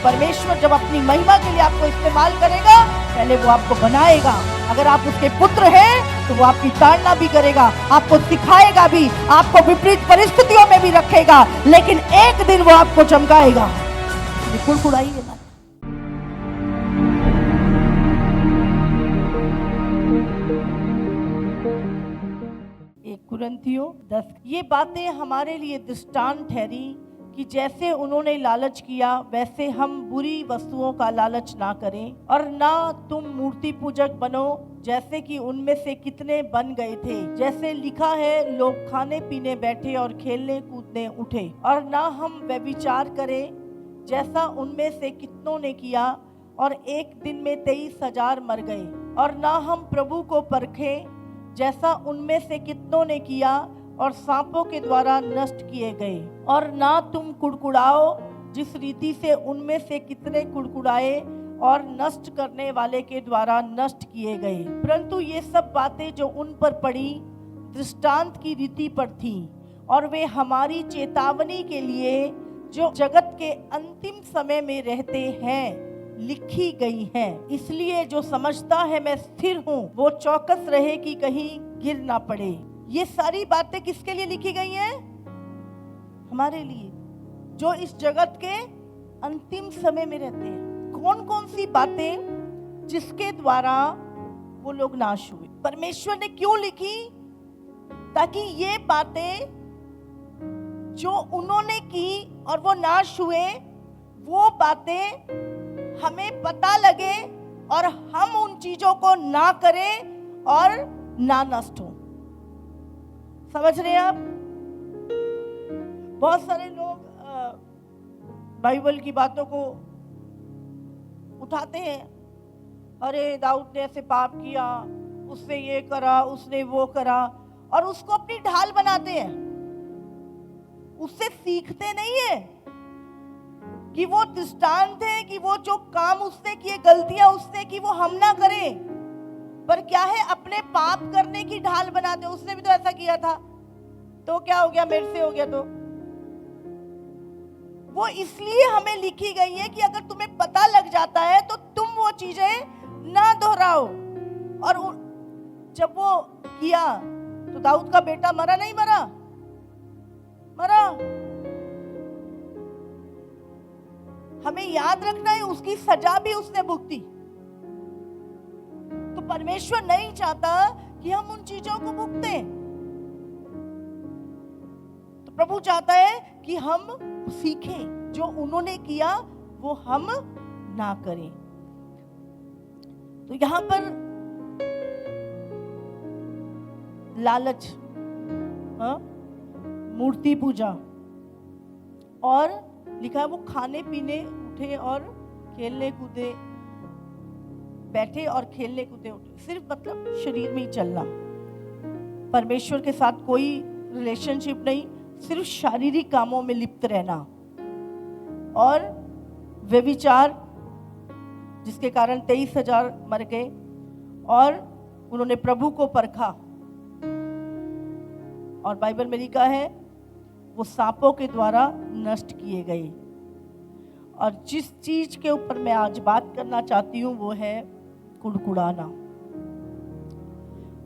परमेश्वर जब अपनी महिमा के लिए आपको इस्तेमाल करेगा, पहले वो आपको बनाएगा। अगर आप उसके पुत्र हैं तो वो आपकी ताड़ना भी करेगा, आपको सिखाएगा भी, आपको विपरीत परिस्थितियों में भी रखेगा, लेकिन एक दिन वो आपको चमकाएगा। कुड़कुड़ाइए ना। कुरिन्थियों 10। ये बातें हमारे लिए दृष्टांत ठहरी कि जैसे उन्होंने लालच किया वैसे हम बुरी वस्तुओं का लालच ना करें, और ना तुम मूर्ति पूजक बनो जैसे कि उनमें से कितने बन गए थे। जैसे लिखा है, लोग खाने पीने बैठे और खेलने कूदने उठे। और ना हम व्यभिचार करें जैसा उनमें से कितनों ने किया और एक दिन में 23,000 मर गए। और ना हम प्रभु को परखें जैसा उनमें से कितनों ने किया और सांपों के द्वारा नष्ट किए गए। और ना तुम कुड़कुड़ाओ जिस रीति से उनमें से कितने कुड़कुड़ाए और नष्ट करने वाले के द्वारा नष्ट किए गए। परंतु ये सब बातें जो उन पर पड़ी दृष्टांत की रीति पर थी, और वे हमारी चेतावनी के लिए जो जगत के अंतिम समय में रहते हैं लिखी गई है। इसलिए जो समझता है मैं स्थिर हूँ वो चौकस रहे कि कहीं गिर ना पड़े। ये सारी बातें किसके लिए लिखी गई हैं? हमारे लिए, जो इस जगत के अंतिम समय में रहते हैं। कौन कौन सी बातें जिसके द्वारा वो लोग नाश हुए? परमेश्वर ने क्यों लिखी? ताकि ये बातें जो उन्होंने की और वो नाश हुए, वो बातें हमें पता लगे और हम उन चीजों को ना करें और ना नष्ट हो। समझ रहे हैं आप? बहुत सारे लोग बाइबल की बातों को उठाते हैं, अरे दाऊद ने ऐसे पाप किया, उसने ये करा, उसने वो करा, और उसको अपनी ढाल बनाते हैं। उससे सीखते नहीं है कि वो दृष्टांत है, कि वो जो काम उसने किए, गलतियां उसने की, वो हम ना करें। पर क्या है, अपने पाप करने की ढाल बनाते। उसने भी तो ऐसा किया था, तो क्या हो गया, मेरे से हो गया। तो वो इसलिए हमें लिखी गई है कि अगर तुम्हें पता लग जाता है तो तुम वो चीजें ना दोहराओ। और जब वो किया तो दाऊद का बेटा मरा नहीं मरा? मरा। हमें याद रखना है, उसकी सजा भी उसने भुगती। तो परमेश्वर नहीं चाहता कि हम उन चीजों को भुगतें। तो प्रभु चाहता है कि हम सीखें, जो उन्होंने किया वो हम ना करें। तो यहां पर लालच, मूर्ति पूजा, और लिखा है वो खाने पीने उठे और खेलने कूदे, बैठे और खेलने कूदे उठे। सिर्फ मतलब शरीर में ही चलना, परमेश्वर के साथ कोई रिलेशनशिप नहीं, सिर्फ शारीरिक कामों में लिप्त रहना। और व्यभिचार, जिसके कारण 23,000 मर गए। और उन्होंने प्रभु को परखा, और बाइबल में लिखा है वो सांपों के द्वारा नष्ट किए गए। और जिस चीज के ऊपर मैं आज बात करना चाहती हूँ वो है कुड़कुड़ाना।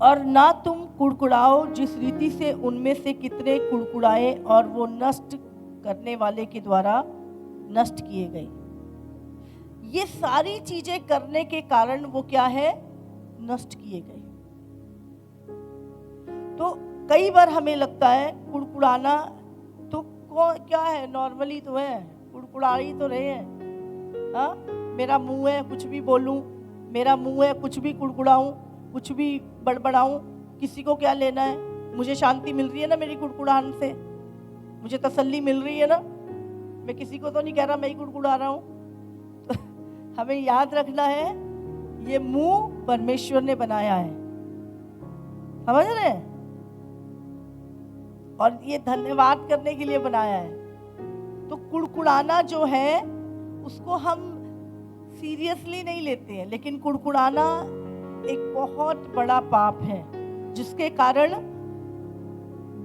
और ना तुम कुड़कुड़ाओ जिस रीति से उनमें से कितने कुड़कुड़ाए और वो नष्ट करने वाले के द्वारा नष्ट किए गए। ये सारी चीजें करने के कारण वो क्या है, नष्ट किए गए। तो कई बार हमें लगता है कुड़कुड़ाना तो क्या है, नॉर्मली तो है, कुड़कुड़ा ही तो रहे हैं। हाँ, मेरा मुंह है कुछ भी बोलूं, मेरा मुंह है कुछ भी कुड़कुड़ाऊं, कुछ भी बड़बड़ाऊं, किसी को क्या लेना है? मुझे शांति मिल रही है ना मेरी कुड़कुड़ान से, मुझे तसल्ली मिल रही है ना। मैं किसी को तो नहीं कह रहा मैं ही कुड़कुड़ा रहा हूं। तो हमें याद रखना है ये मुंह परमेश्वर ने बनाया है, समझ रहे हैं? और ये धन्यवाद करने के लिए बनाया है। तो कुड़कुड़ाना जो है उसको हम सीरियसली नहीं लेते हैं, लेकिन कुड़कुड़ाना एक बहुत बड़ा पाप है, जिसके कारण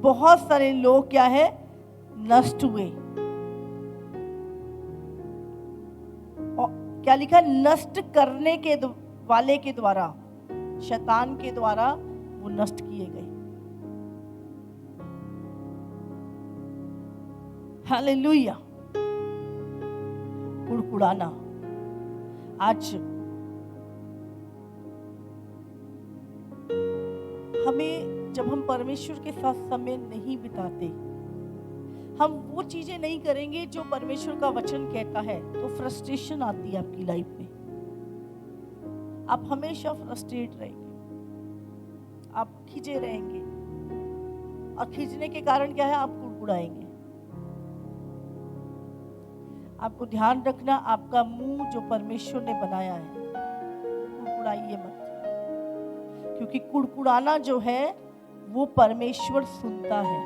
बहुत सारे लोग क्या है, नष्ट हुए। और क्या लिखा है, नष्ट करने के वाले के द्वारा, शैतान के द्वारा वो नष्ट किए गए। हालेलुया। कुड़कुड़ाना, आज हमें जब हम परमेश्वर के साथ समय नहीं बिताते, हम वो चीजें नहीं करेंगे जो परमेश्वर का वचन कहता है, तो फ्रस्ट्रेशन आती है आपकी लाइफ में। आप हमेशा फ्रस्ट्रेट रहेंगे, आप खिंचे रहेंगे, और खिंचने के कारण क्या है, आप कुड़कुड़ाएंगे। आपको ध्यान रखना, आपका मुंह जो परमेश्वर ने बनाया है, कुड़कुड़ाइए मत, क्योंकि कुड़कुड़ाना जो है वो परमेश्वर सुनता है।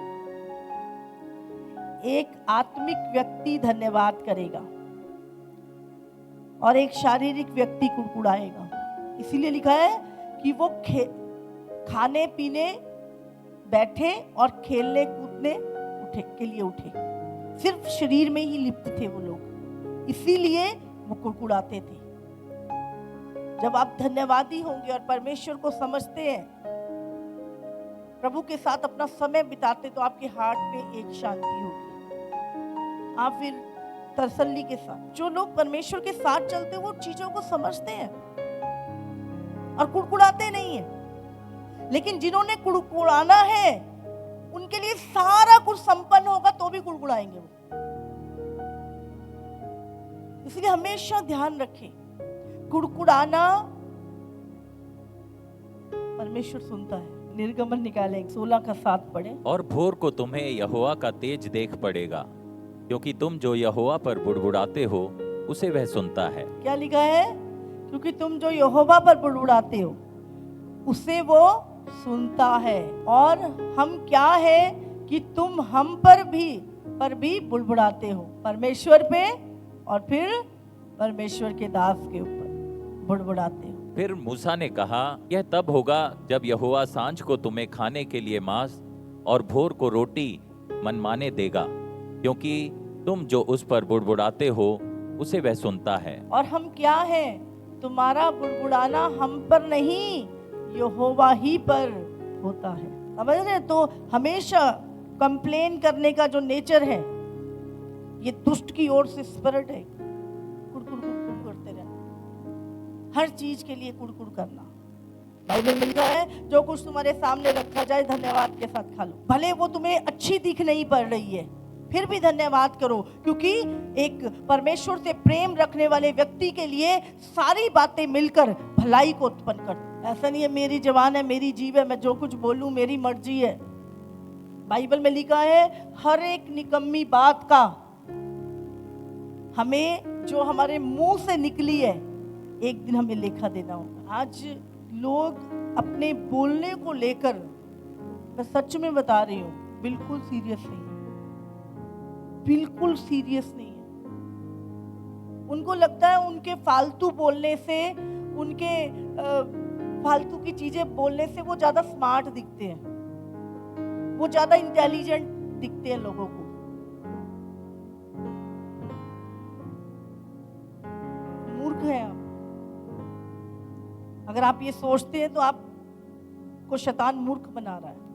एक आत्मिक व्यक्ति धन्यवाद करेगा और एक शारीरिक व्यक्ति कुड़कुड़ाएगा। इसीलिए लिखा है कि वो खाने पीने बैठे और खेलने कूदने के लिए उठे। सिर्फ शरीर में ही लिप्त थे वो लोग, इसीलिए वो कुड़कुड़ाते थे। जब आप धन्यवादी होंगे और परमेश्वर को समझते हैं, प्रभु के साथ अपना समय बिताते, तो आपके हार्ट में एक शांति होगी। आप फिर तसल्ली के साथ, जो लोग परमेश्वर के साथ चलते हैं वो चीजों को समझते हैं और कुड़कुड़ाते नहीं है। लेकिन जिन्होंने कुड़कुड़ाना है, उनके लिए सारा कुछ संपन्न होगा तो भी कुड़कुड़ाएंगे वो। इसलिए हमेशा ध्यान रखें, कुड़कुड़ाना परमेश्वर सुनता है। निर्गमन निकालेंगे 16 का 7 पढ़े। और भोर को तुम्हें यहोवा का तेज देख पड़ेगा, क्योंकि तुम जो यहोवा पर बुड़बुड़ाते हो उसे वह सुनता है। क्या लिखा है? क्योंकि तुम जो यहोवा पर बुड़बुड़ाते हो उसे वो सुनता है। और हम क्या है कि तुम हम पर भी बुड़बुड़ाते हो, परमेश्वर पे और फिर परमेश्वर के दास के ऊपर बुड़बुड़ाते हो। फिर मूसा ने कहा, यह तब होगा जब यहोवा सांझ को तुम्हें खाने के लिए मांस और भोर को रोटी मनमाने देगा, क्योंकि तुम जो उस पर बुड़बुड़ाते हो उसे वह सुनता है। और हम क्या हैं? तुम्हारा बुड़बुड़ाना हम पर नहीं, यहोवा ही पर होता है। समझ रहे? तो हमेशा कंप्लेन करने का जो नेचर है, ये दुष्ट की ओर से स्पिरिट है। कुड़कुड़ करते रहना, हर चीज के लिए कुड़कुड़ करना। बाइबल में लिखा है, जो कुछ तुम्हारे सामने रखा जाए धन्यवाद के साथ खा लो। भले वो तुम्हें अच्छी दिख नहीं पड़ रही है, फिर भी धन्यवाद करो, क्योंकि एक परमेश्वर से प्रेम रखने वाले व्यक्ति के लिए सारी बातें मिलकर भलाई को उत्पन्न करती। ऐसा नहीं है मेरी जवान है, मेरी जीव है, मैं जो कुछ बोलूं मेरी मर्जी है। बाइबल में लिखा है, हर एक निकम्मी बात का हमें, जो हमारे मुंह से निकली है, एक दिन हमें लेखा देना होगा। आज लोग अपने बोलने को लेकर, मैं सच में बता रही हूँ, बिल्कुल सीरियस नहीं है, बिल्कुल सीरियस नहीं है। उनको लगता है उनके फालतू बोलने से, उनके फालतू की चीजें बोलने से वो ज्यादा स्मार्ट दिखते हैं, वो ज्यादा इंटेलिजेंट दिखते हैं लोगों को। मूर्ख हैं आप। अगर आप ये सोचते हैं तो आपको शैतान मूर्ख बना रहा है।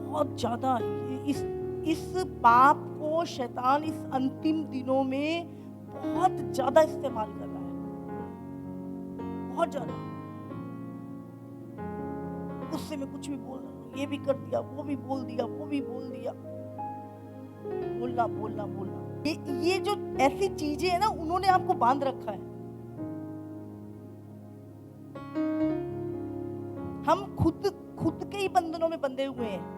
बहुत ज्यादा इस पाप को शैतान इस अंतिम दिनों में बहुत ज्यादा इस्तेमाल कर रहा है, बहुत ज्यादा। गुस्से में कुछ भी बोल रहा हूं, ये भी कर दिया, वो भी बोल दिया, वो भी बोल दिया, बोलना बोलना बोलना। ये जो ऐसी चीजें है ना, उन्होंने आपको बांध रखा है। हम खुद के ही बंधनों में बंधे हुए हैं।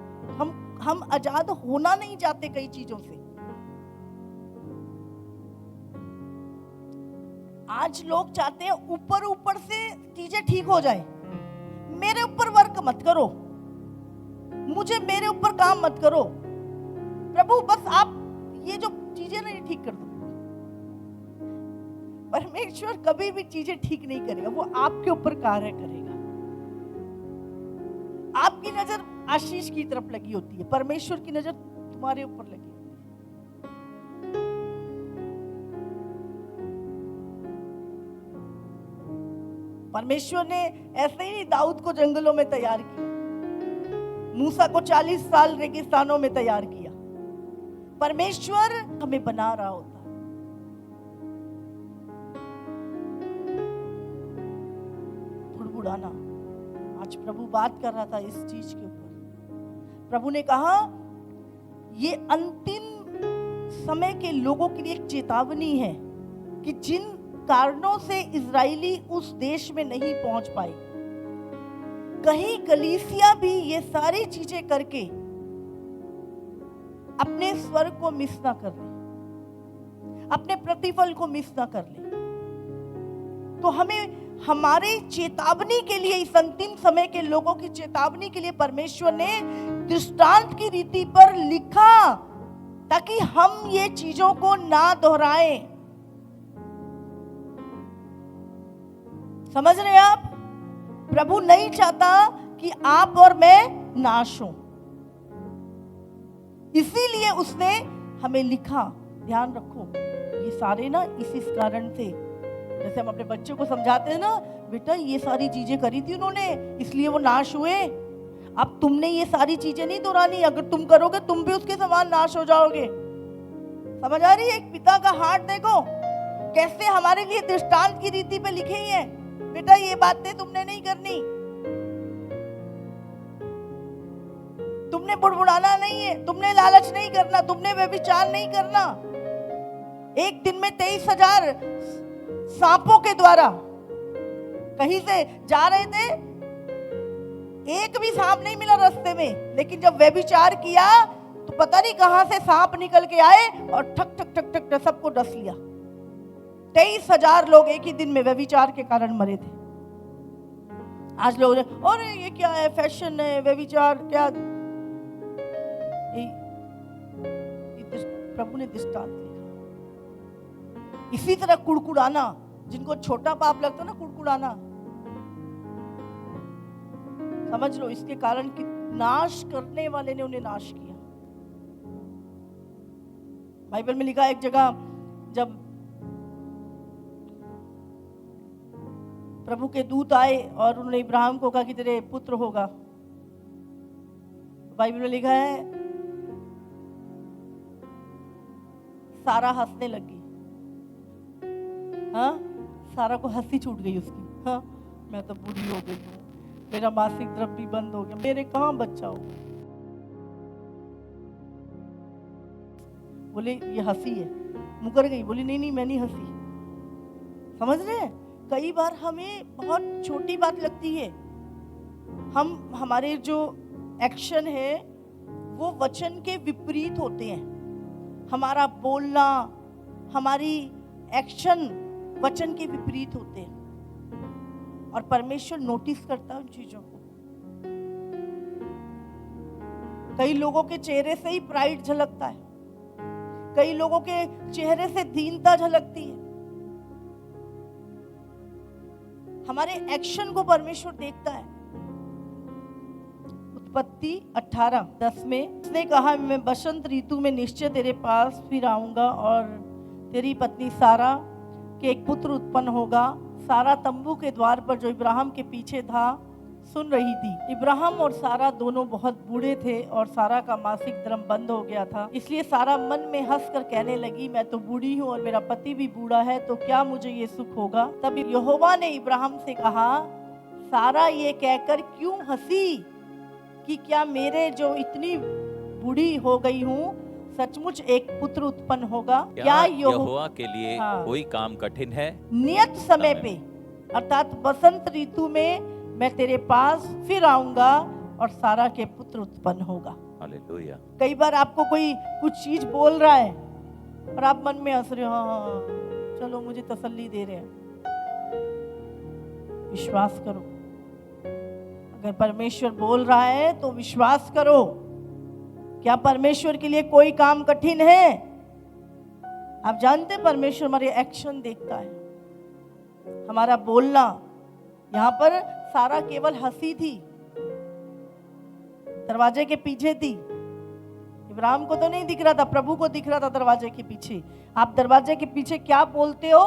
हम आजाद होना नहीं चाहते कई चीजों से। आज लोग चाहते हैं ऊपर से चीजें ठीक हो जाए। मेरे ऊपर वर्क मत करो, मुझे मेरे ऊपर काम मत करो, प्रभु बस आप ये जो चीजें नहीं ठीक कर दो। परमेश्वर कभी भी चीजें ठीक नहीं करेगा, वो आपके ऊपर कार्य करेगा। आपकी नजर आशीष की तरफ लगी होती है, परमेश्वर की नजर तुम्हारे ऊपर लगी। परमेश्वर ने ऐसे ही दाऊद को जंगलों में तैयार किया, मूसा को 40 साल रेगिस्तानों में तैयार किया। परमेश्वर हमें बना रहा होता है। बुड़बुड़ाना, आज प्रभु बात कर रहा था इस चीज के ऊपर। प्रभु ने कहा ये अंतिम समय के लोगों के लिए एक चेतावनी है कि जिन कारणों से इजरायली उस देश में नहीं पहुंच पाए, कहीं कलीसिया भी ये सारी चीजें करके अपने स्वर्ग को मिस ना कर ले, अपने प्रतिफल को मिस ना कर ले। तो हमें हमारे चेतावनी के लिए, इस अंतिम समय के लोगों की चेतावनी के लिए परमेश्वर ने दृष्टांत की रीति पर लिखा, ताकि हम ये चीजों को ना दोहराएं। समझ रहे हैं आप? प्रभु नहीं चाहता कि आप और मैं नाश हो, इसीलिए उसने हमें लिखा। ध्यान रखो, ये सारे ना इसी कारण से, जैसे हम अपने बच्चों को समझाते हैं ना, बेटा ये सारी चीजें करी थी उन्होंने इसलिए वो नाश हुए। अब तुमने ये सारी चीजें नहीं दोहरानी, अगर तुम करोगे तुम भी उसके समान नाश हो जाओगे। समझ आ रही है? एक पिता का हार्ट देखो कैसे हमारे लिए दृष्टांत की रीति पे लिखे ही है, बेटा ये बातें तुमने नहीं करनी, तुमने बुड़बुड़ाना नहीं है, तुमने लालच नहीं करना, तुमने व्यभिचार नहीं करना। एक दिन में 23,000 सांपों के द्वारा कहीं से जा रहे थे, एक भी सांप नहीं मिला रास्ते में, लेकिन जब व्यभिचार किया तो पता नहीं कहां से सांप निकल के आए और ठक ठक ठक ठक सबको डस लिया। 23,000 लोग एक ही दिन में व्यभिचार के कारण मरे थे। आज लोग और ये क्या है, फैशन है व्यभिचार, क्या? प्रभु ने दृष्टांत लिखा। इसी तरह कुड़कुड़ाना, जिनको छोटा पाप लगता है ना कुड़कुड़ाना, समझ लो इसके कारण कि नाश करने वाले ने उन्हें नाश किया। बाइबल में लिखा है एक जगह, जब प्रभु के दूत आए और उन्होंने इब्राहिम को कहा कि तेरे पुत्र होगा, बाइबल में लिखा है सारा हंसने लगी। हाँ, सारा को हंसी छूट गई उसकी। हाँ, मैं तो बूढ़ी हो गई हूँ, मेरा मासिक द्रव्य भी बंद हो गया, मेरे कहाँ बच्चा हो। बोले ये हंसी है, मुकर गई, बोली नहीं नहीं मैं नहीं हंसी। समझ रहे हैं? कई बार हमें बहुत छोटी बात लगती है, हम हमारे जो एक्शन है वो वचन के विपरीत होते हैं। हमारा बोलना, हमारी एक्शन वचन के विपरीत होते हैं, और परमेश्वर नोटिस करता है उन चीजों को। कई लोगों के चेहरे से ही प्राइड झलकता है, कई लोगों के चेहरे से दीनता झलकती है। हमारे एक्शन को परमेश्वर देखता है। उत्पत्ति 18:10 में उसने कहा, मैं बसंत ऋतु में निश्चय तेरे पास फिर आऊंगा और तेरी पत्नी सारा के एक पुत्र उत्पन्न होगा। सारा तंबू के द्वार पर जो इब्राहिम के पीछे था सुन रही थी। इब्राहिम और सारा दोनों बहुत बूढ़े थे और सारा का मासिक धर्म बंद हो गया था, इसलिए सारा मन में हंसकर कहने लगी, मैं तो बूढ़ी हूँ और मेरा पति भी बूढ़ा है, तो क्या मुझे ये सुख होगा? तब यहोवा ने इब्राहिम से कहा, सारा ये कहकर क्यों हंसी कि क्या मेरे जो इतनी बूढ़ी हो गई हूँ सचमुच एक पुत्र उत्पन्न होगा? क्या यहोवा के लिए कोई काम कठिन है? नियत समय पे अर्थात बसंत ऋतु में मैं तेरे पास फिर आऊंगा और सारा के पुत्र उत्पन्न होगा। हालेलुया। कई बार आपको कोई कुछ चीज बोल रहा है और आप मन में हंस रहे हो, हाँ चलो मुझे तसल्ली दे रहे हैं। विश्वास करो, अगर परमेश्वर बोल रहा है तो विश्वास करो। क्या परमेश्वर के लिए कोई काम कठिन है? आप जानते हैं परमेश्वर हमारे एक्शन देखता है, हमारा बोलना। यहाँ पर सारा केवल हंसी थी, दरवाजे के पीछे थी। इब्राहिम को तो नहीं दिख रहा था, प्रभु को दिख रहा था दरवाजे के पीछे। आप दरवाजे के पीछे क्या बोलते हो,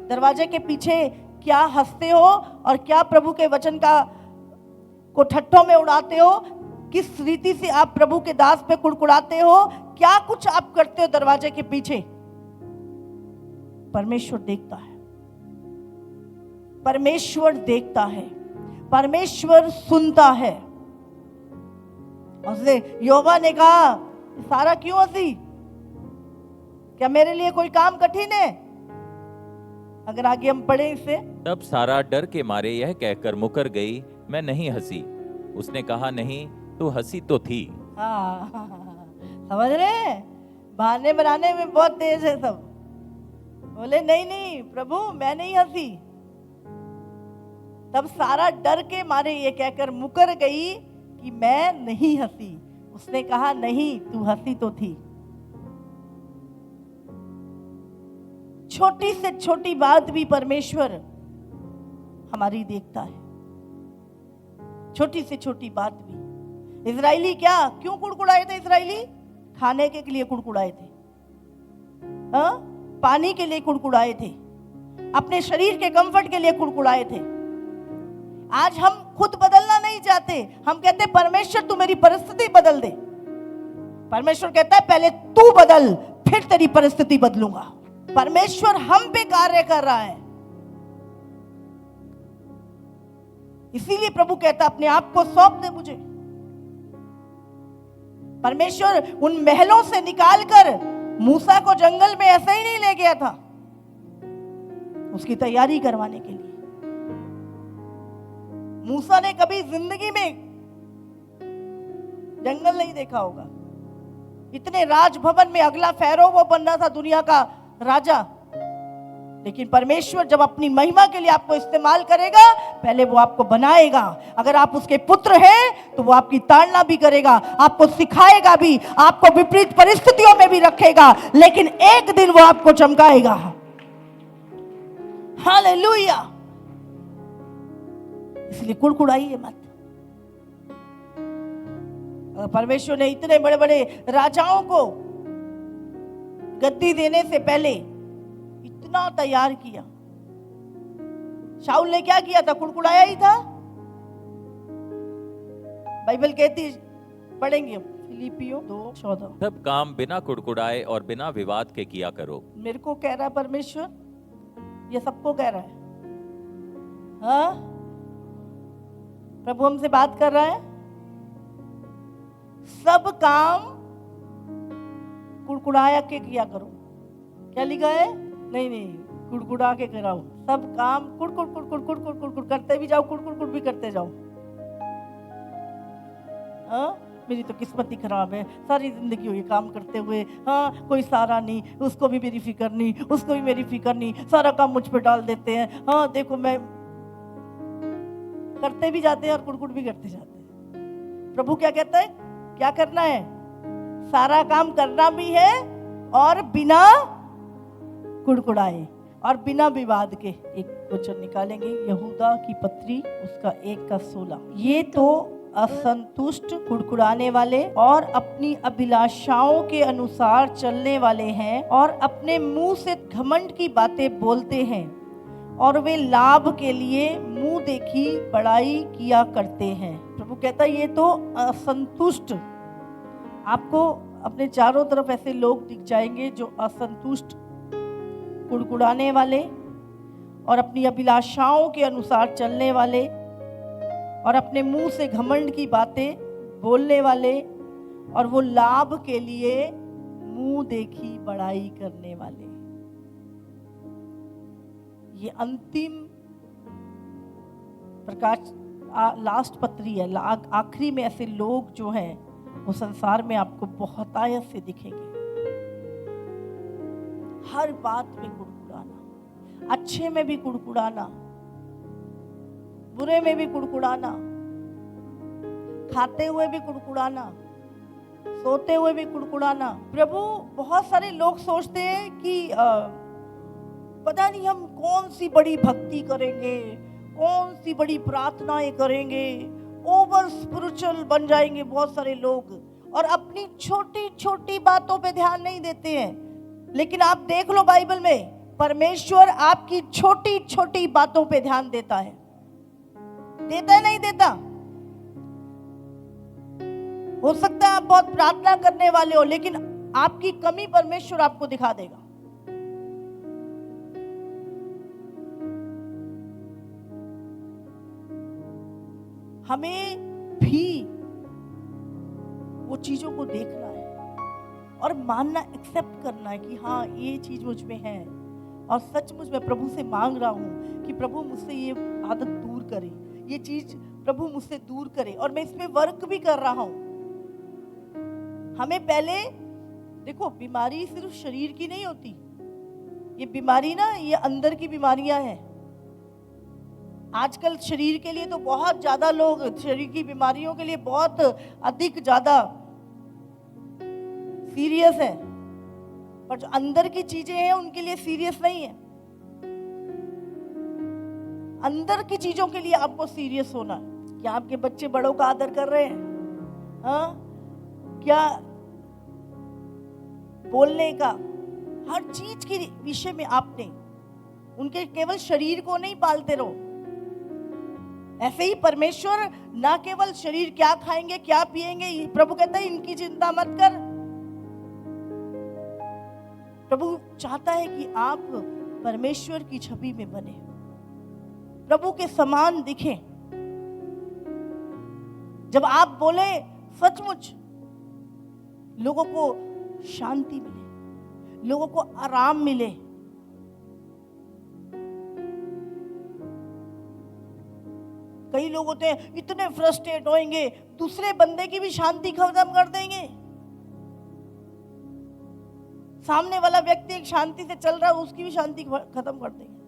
दरवाजे के पीछे क्या हंसते हो और क्या प्रभु के वचन को ठट्ठों में उड़ाते हो, किस रीति से आप प्रभु के दास पे कुड़कुड़ाते हो, क्या कुछ आप करते हो दरवाजे के पीछे, परमेश्वर देखता है। परमेश्वर देखता है, परमेश्वर सुनता है। उसने यहोवा ने कहा, सारा क्यों हंसी, क्या मेरे लिए कोई काम कठिन है? अगर आगे हम पढ़े इसे, तब सारा डर के मारे यह कहकर मुकर गई, मैं नहीं हंसी। उसने कहा, नहीं, तू हंसी तो थी। समझ रहे, बहाने बनाने में बहुत तेज है सब। बोले नहीं नहीं प्रभु मैं नहीं हंसी। तब सारा डर के मारे ये कहकर मुकर गई कि मैं नहीं हंसी। उसने कहा, नहीं, तू हंसी तो थी। छोटी से छोटी बात भी परमेश्वर हमारी देखता है, छोटी से छोटी बात भी। इजराइली क्यों कुड़कुड़ाए थे? इजराइली खाने के लिए कुड़कुड़ाए थे, पानी के लिए कुड़कुड़ाए थे, अपने शरीर के कंफर्ट के लिए कुड़कुड़ाए थे। आज हम खुद बदलना नहीं चाहते, हम कहते परमेश्वर तू मेरी परिस्थिति बदल दे। परमेश्वर कहता है पहले तू बदल, फिर तेरी परिस्थिति बदलूंगा। परमेश्वर हम पे कार्य कर रहा है, इसीलिए प्रभु कहता अपने आप को सौंप दे मुझे। परमेश्वर उन महलों से निकालकर मूसा को जंगल में ऐसे ही नहीं ले गया था, उसकी तैयारी करवाने के लिए। मूसा ने कभी जिंदगी में जंगल नहीं देखा होगा। इतने राजभवन में अगला फेरो वो बनना था दुनिया का राजा, लेकिन परमेश्वर जब अपनी महिमा के लिए आपको इस्तेमाल करेगा, पहले वो आपको बनाएगा। अगर आप उसके पुत्र हैं तो वो आपकी ताड़ना भी करेगा, आपको सिखाएगा भी, आपको विपरीत परिस्थितियों में भी रखेगा, लेकिन एक दिन वो आपको चमकाएगा। हालेलुया। इसलिए कुड़कुड़ाइए मत। परमेश्वर ने इतने बड़े बड़े राजाओं को गद्दी देने से पहले इतना तैयार किया। शाऊल ने क्या किया था? कुड़कुड़ाया ही था। बाइबल कहती, पढ़ेंगे फिलिपियों 2:14। सब काम बिना कुड़कुड़ाए और बिना विवाद के किया करो। मेरे को कह रहा है परमेश्वर, ये सबको कह रहा है। हाँ, प्रभु हमसे बात कर रहा है। सब काम कुड़कुड़ाया के किया करो। क्या लिखा है? नहीं, कुड़कुड़ा के कराओ। सब काम कुड़कुड़ कुड़कुड़ कुड़कुड़ कुड़कुड़ करते भी जाओ, कुड़कुड़ कुड़ भी करते जाओ। मेरी तो किस्मत ही खराब है, सारी जिंदगी हुई काम करते हुए। हाँ, कोई सहारा नहीं, उसको भी मेरी फिक्र नहीं, उसको भी मेरी फिक्र नहीं, सारा काम मुझ पे डाल देते हैं। हाँ देखो, मैं करते भी जाते हैं और कुड़कुड़ भी करते जाते हैं। प्रभु क्या कहता है? क्या करना है? सारा काम करना भी है और बिना कुड़कुड़ाए और बिना विवाद के। एक वचन निकालेंगे, यहूदा की पत्री उसका 1:16। ये तो असंतुष्ट, कुड़कुड़ाने वाले और अपनी अभिलाषाओं के अनुसार चलने वाले हैं और अपने मुंह से घमंड की बातें बोलते हैं और वे लाभ के लिए मुंह देखी बड़ाई किया करते हैं। प्रभु कहता है ये तो असंतुष्ट। आपको अपने चारों तरफ ऐसे लोग दिख जाएंगे जो असंतुष्ट, कुड़कुड़ाने वाले और अपनी अभिलाषाओं के अनुसार चलने वाले और अपने मुंह से घमंड की बातें बोलने वाले और वो लाभ के लिए मुंह देखी बड़ाई करने वाले। ये अंतिम प्रकाश लास्ट पत्री है। आखिरी में ऐसे लोग जो हैं वो संसार में आपको बहुत आयत से दिखेंगे। हर बात में कुड़कुड़ाना, अच्छे में भी कुड़कुड़ाना, बुरे में भी कुड़कुड़ाना, खाते हुए भी कुड़कुड़ाना, सोते हुए भी कुड़कुड़ाना। प्रभु, बहुत सारे लोग सोचते हैं कि पता नहीं हम कौन सी बड़ी भक्ति करेंगे, कौन सी बड़ी प्रार्थनाएं करेंगे, ओवर स्पिरिचुअल बन जाएंगे बहुत सारे लोग, और अपनी छोटी छोटी बातों पे ध्यान नहीं देते हैं। लेकिन आप देख लो बाइबल में, परमेश्वर आपकी छोटी छोटी बातों पे ध्यान देता है। देता है नहीं देता? हो सकता है आप बहुत प्रार्थना करने वाले हो, लेकिन आपकी कमी परमेश्वर आपको दिखा देगा। हमें भी वो चीजों को देखना है और मानना, एक्सेप्ट करना है कि हाँ ये चीज मुझ में है, और सचमुच मैं प्रभु से मांग रहा हूँ कि प्रभु मुझसे ये आदत दूर करे, ये चीज प्रभु मुझसे दूर करे, और मैं इसमें वर्क भी कर रहा हूँ। हमें पहले देखो, बीमारी सिर्फ शरीर की नहीं होती, ये बीमारी ना, ये अंदर की बीमारियां हैं। आजकल शरीर के लिए तो बहुत ज्यादा लोग शरीर की बीमारियों के लिए बहुत अधिक ज्यादा सीरियस है, पर जो अंदर की चीजें हैं उनके लिए सीरियस नहीं है। अंदर की चीजों के लिए आपको सीरियस होना है। क्या आपके बच्चे बड़ों का आदर कर रहे हैं? हाँ? क्या बोलने का, हर चीज के विषय में आपने उनके केवल शरीर को नहीं पालते रहो। ऐसे ही परमेश्वर ना केवल शरीर क्या खाएंगे क्या पिएंगे, प्रभु कहता है इनकी चिंता मत कर। प्रभु चाहता है कि आप परमेश्वर की छवि में बने, प्रभु के समान दिखें। जब आप बोले, सचमुच लोगों को शांति मिले, लोगों को आराम मिले। कई लोग होते हैं इतने फ्रस्ट्रेट होंगे, दूसरे बंदे की भी शांति खत्म कर देंगे। सामने वाला व्यक्ति एक शांति से चल रहा है, उसकी भी शांति खत्म कर देंगे।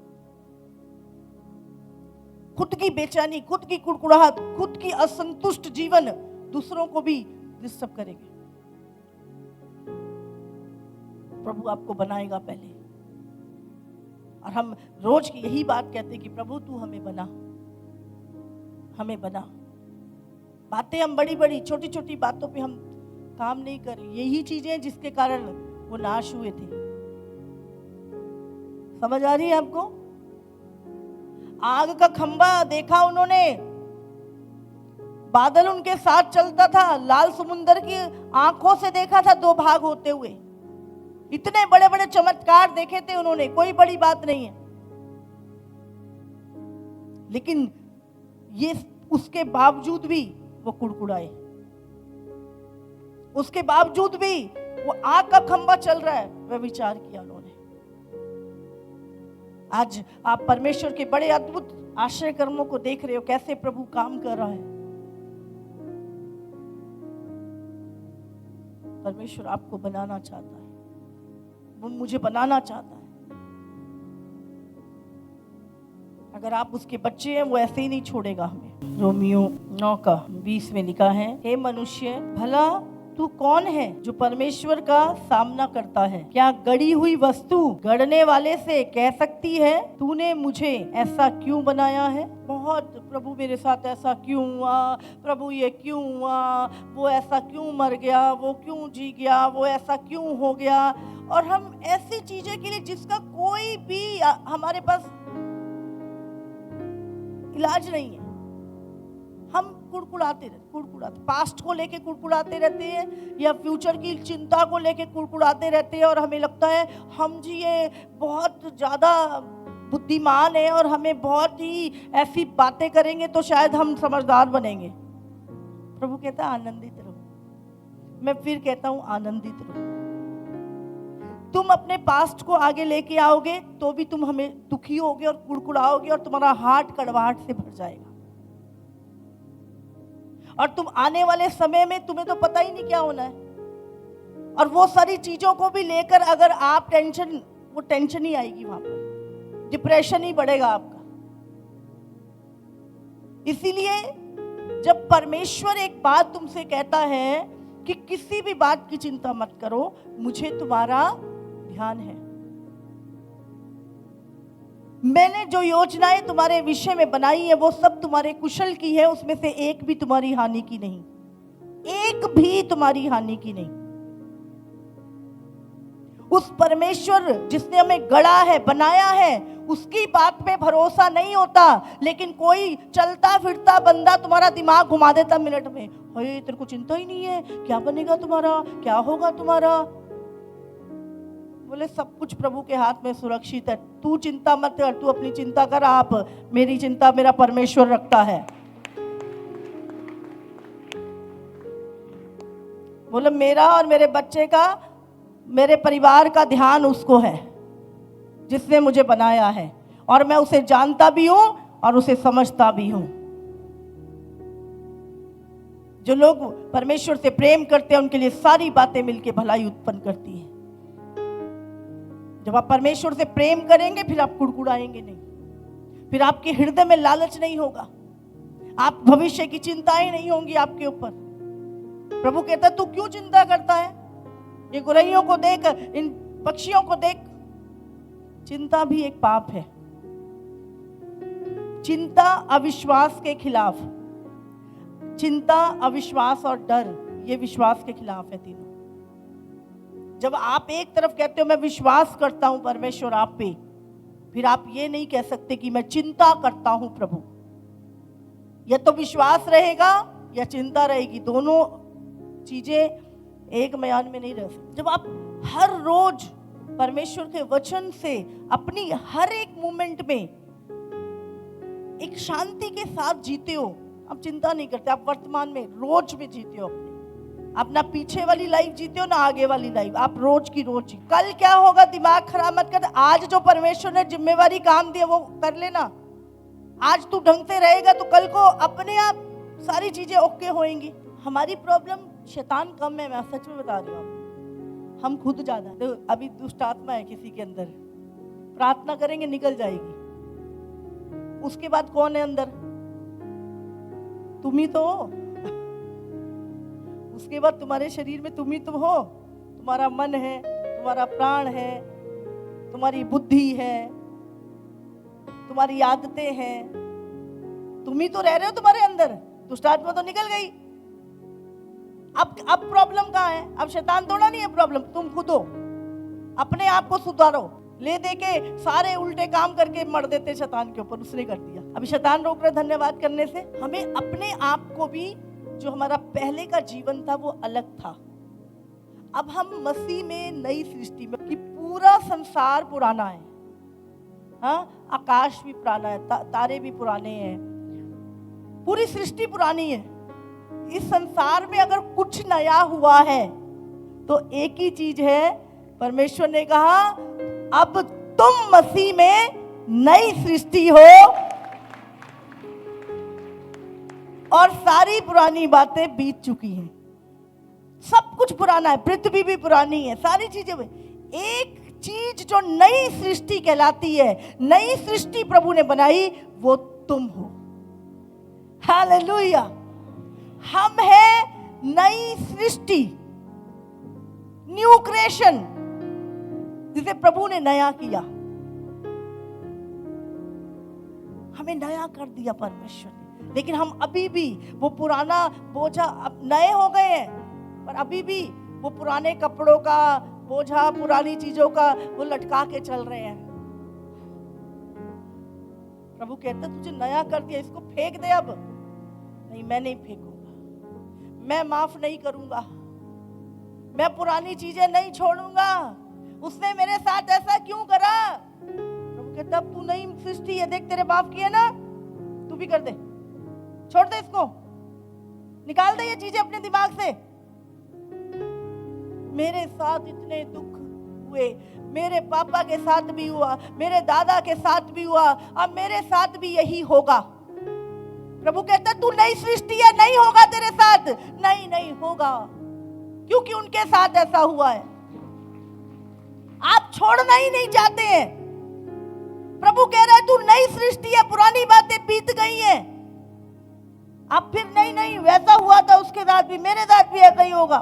खुद की बेचैनी, खुद की कुड़कुड़ाहट, खुद की असंतुष्ट जीवन दूसरों को भी डिस्टर्ब करेंगे। प्रभु आपको बनाएगा पहले, और हम रोज की यही बात कहते हैं कि प्रभु तू हमें बना, हमें बना। बातें हम बड़ी बड़ी, छोटी छोटी बातों पे हम काम नहीं कर रहे, यही चीजें जिसके कारण वो नाश हुए थे। समझ आ रही है आपको? आग का खंबा देखा उन्होंने, बादल उनके साथ चलता था, लाल समुंदर की आंखों से देखा था दो भाग होते हुए। इतने बड़े बड़े चमत्कार देखे थे उन्होंने, कोई बड़ी बात नहीं है। लेकिन ये उसके बावजूद भी वो कुड़कुड़ाए, उसके बावजूद भी वो आग का खंबा चल रहा है, वह विचार किया उन्होंने। आज आप परमेश्वर के बड़े अद्भुत आश्चर्य कर्मों को देख रहे हो, कैसे प्रभु काम कर रहा है। परमेश्वर आपको बनाना चाहता है, वो मुझे बनाना चाहता है। अगर आप उसके बच्चे हैं, वो ऐसे ही नहीं छोड़ेगा हमें। रोमियो 9:20 में लिखा है, हे मनुष्य, भला तू कौन है जो परमेश्वर का सामना करता है? क्या गढ़ी हुई वस्तु गढ़ने वाले से कह सकती है, तूने मुझे ऐसा क्यों बनाया है? बहुत, प्रभु मेरे साथ ऐसा क्यों हुआ, प्रभु ये क्यों हुआ, वो ऐसा क्यों मर गया, वो क्यों जी गया, वो ऐसा क्यों हो गया। और हम ऐसी चीजें के लिए जिसका कोई भी हमारे पास इलाज नहीं है, हम कुड़कुड़ाते पास्ट को लेके कुड़कुड़ाते रहते हैं, या फ्यूचर की चिंता को लेके कुड़कुड़ाते रहते हैं, और हमें लगता है हम जी ये बहुत ज्यादा बुद्धिमान है और हमें बहुत ही ऐसी बातें करेंगे तो शायद हम समझदार बनेंगे। प्रभु कहता है आनंदित रहो। मैं फिर कहता हूं आनंदित रहो। तुम अपने पास्ट को आगे लेके आओगे तो भी तुम हमें दुखी होगे और कुड़कुड़ाओगे, और तुम्हारा हार्ट कड़वाहट से भर जाएगा। और तुम आने वाले समय में तुम्हें तो पता ही नहीं क्या होना है, और वो सारी चीजों को भी लेकर अगर आप वो टेंशन ही आएगी, वहां पर डिप्रेशन ही बढ़ेगा आपका। इसीलिए जब परमेश्वर एक बात तुमसे कहता है कि किसी भी बात की चिंता मत करो, मुझे तुम्हारा ध्यान है, मैंने जो योजनाएं तुम्हारे विषय में बनाई है वो सब तुम्हारे कुशल की है, उसमें से एक भी तुम्हारी हानि की नहीं, एक भी तुम्हारी हानि की नहीं। उस परमेश्वर जिसने हमें गढ़ा है, बनाया है, उसकी बात पे भरोसा नहीं होता। लेकिन कोई चलता फिरता बंदा तुम्हारा दिमाग घुमा देता मिनट में, अरे तेरे को चिंता ही नहीं है, क्या बनेगा तुम्हारा, क्या होगा तुम्हारा। बोले सब कुछ प्रभु के हाथ में सुरक्षित है, तू चिंता मत कर, तू अपनी चिंता कर, आप मेरी चिंता मेरा परमेश्वर रखता है। बोले मेरा और मेरे बच्चे का, मेरे परिवार का ध्यान उसको है जिसने मुझे बनाया है, और मैं उसे जानता भी हूं और उसे समझता भी हूं। जो लोग परमेश्वर से प्रेम करते हैं उनके लिए सारी बातें मिलकर भलाई उत्पन्न करती हैं। जब आप परमेश्वर से प्रेम करेंगे फिर आप कुड़कुड़ाएंगे नहीं, फिर आपके हृदय में लालच नहीं होगा, आप भविष्य की चिंताएं नहीं होंगी आपके ऊपर। प्रभु कहता है तू क्यों चिंता करता है, ये गुरैयों को देख, इन पक्षियों को देख। चिंता भी एक पाप है। चिंता अविश्वास के खिलाफ, चिंता अविश्वास और डर ये विश्वास के खिलाफ है तीनों। जब आप एक तरफ कहते हो मैं विश्वास करता हूं परमेश्वर आप पे, फिर आप ये नहीं कह सकते कि मैं चिंता करता हूं प्रभु। या तो विश्वास रहेगा या चिंता रहेगी, दोनों चीजें एक म्यान में नहीं रह सकती। जब आप हर रोज परमेश्वर के वचन से अपनी हर एक मोमेंट में एक शांति के साथ जीते हो, आप चिंता नहीं करते, आप वर्तमान में रोज में जीते हो अपने, आप ना पीछे वाली लाइफ जीते हो ना आगे वाली लाइफ, आप रोज की रोज जी। कल क्या होगा दिमाग खराब मत कर, आज जो परमेश्वर ने जिम्मेवारी काम दिया वो कर लेना। आज तू ढंग से रहेगा तो कल को अपने आप सारी चीजें ओके होएंगी। हमारी प्रॉब्लम शैतान कम है, मैं सच में बता रही हूँ, हम खुद ज्यादा। तो अभी दुष्ट आत्मा है किसी के अंदर, प्रार्थना करेंगे निकल जाएगी, उसके बाद कौन है अंदर, तुम ही तो हो। उसके बाद तुम्हारे शरीर में तुम ही तुम हो, तुम्हारा मन है, तुम्हारा प्राण है, तुम्हारी बुद्धि है, तुम्हारी आदतें हैं, तुम ही तो रह रहे हो तुम्हारे अंदर। दुष्ट आत्मा तो निकल गई। अब प्रॉब्लम कहाँ है? अब शैतान थोड़ा नहीं है प्रॉब्लम, तुम खुद हो। अपने आप को सुधारो। ले दे के सारे उल्टे काम करके मर देते शैतान के ऊपर, उसने कर दिया। अभी शैतान रोक रहा है धन्यवाद करने से। हमें अपने आप को भी, जो हमारा पहले का जीवन था वो अलग था, अब हम मसीह में नई सृष्टि में, कि पूरा संसार पुराना है, हाँ आकाश भी पुराना है, तारे भी पुराने हैं, पूरी सृष्टि पुरानी है। इस संसार में अगर कुछ नया हुआ है तो एक ही चीज है, परमेश्वर ने कहा अब तुम मसीह में नई सृष्टि हो और सारी पुरानी बातें बीत चुकी हैं। सब कुछ पुराना है, पृथ्वी भी पुरानी है, सारी चीजें। एक चीज जो नई सृष्टि कहलाती है, नई सृष्टि प्रभु ने बनाई, वो तुम हो। हालेलुया। हम है नई सृष्टि, न्यू क्रिएशन, जिसे प्रभु ने नया किया, हमें नया कर दिया परमेश्वर ने। लेकिन हम अभी भी वो पुराना बोझा, अब नए हो गए हैं पर अभी भी वो पुराने कपड़ों का बोझा, पुरानी चीजों का वो लटका के चल रहे हैं। प्रभु कहते तुझे नया कर दिया, इसको फेंक दे। अब नहीं, मैं नहीं फेंकूंगा, मैं माफ नहीं करूंगा, मैं पुरानी चीजें नहीं छोड़ूंगा। उसने मेरे साथ ऐसा क्यों करा? प्रभु कहता अब तू नई सृष्टि है, देख तेरे बाप की है ना, तू भी कर दे, छोड़ दे इसको, निकाल दे ये चीजें अपने दिमाग से। मेरे साथ इतने दुख हुए, मेरे पापा के साथ भी हुआ, मेरे दादा के साथ भी हुआ, अब मेरे साथ भी यही होगा। प्रभु कहता तू नई सृष्टि है, नहीं होगा तेरे साथ, नहीं होगा, क्योंकि उनके साथ ऐसा हुआ है। आप छोड़ना ही नहीं चाहते हैं। प्रभु कह रहा है तू नई सृष्टि है, पुरानी बातें बीत गई हैं। अब फिर नहीं, वैसा हुआ था उसके साथ भी, मेरे साथ भी ऐसा ही होगा।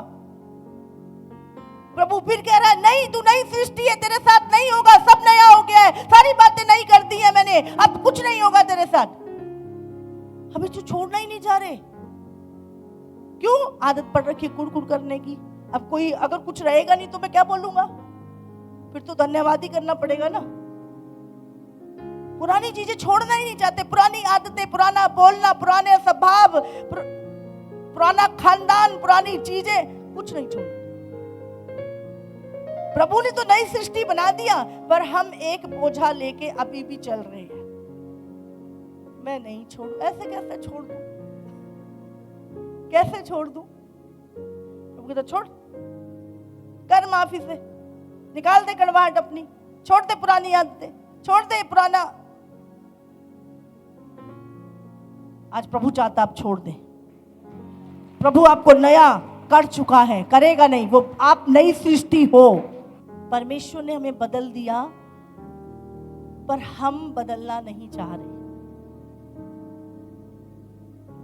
प्रभु फिर कह रहा है नहीं, तू नई सृष्टि है, तेरे साथ नहीं होगा, सब नया हो गया है, सारी बातें नहीं कर दी है मैंने, अब कुछ नहीं होगा तेरे साथ। हमें तो छोड़ना ही नहीं चाह रहे। क्यों? आदत पड़ रखी है कुड़ करने की। अब कोई अगर कुछ रहेगा नहीं तो मैं क्या बोलूंगा? फिर तो धन्यवाद ही करना पड़ेगा ना। पुरानी चीजें छोड़ना ही नहीं चाहते, पुरानी आदतें, पुराना बोलना, पुराने स्वभाव, पुराना खानदान, पुरानी चीजें, कुछ नहीं छोड़। प्रभु ने तो नई सृष्टि बना दिया, पर हम एक बोझा लेके अभी भी चल रहे हैं। मैं नहीं छोड़ू, ऐसे कैसे छोड़ दूं? कैसे छोड़ दूं? प्रभु कहता छोड़, कर माफी से, निकाल दे कड़वाहट अपनी, छोड़ दे पुरानी आदतें, छोड़ दे पुराना। आज प्रभु चाहता आप छोड़ दे। प्रभु आपको नया कर चुका है, करेगा नहीं, वो आप नई सृष्टि हो। परमेश्वर ने हमें बदल दिया, पर हम बदलना नहीं चाह रहे।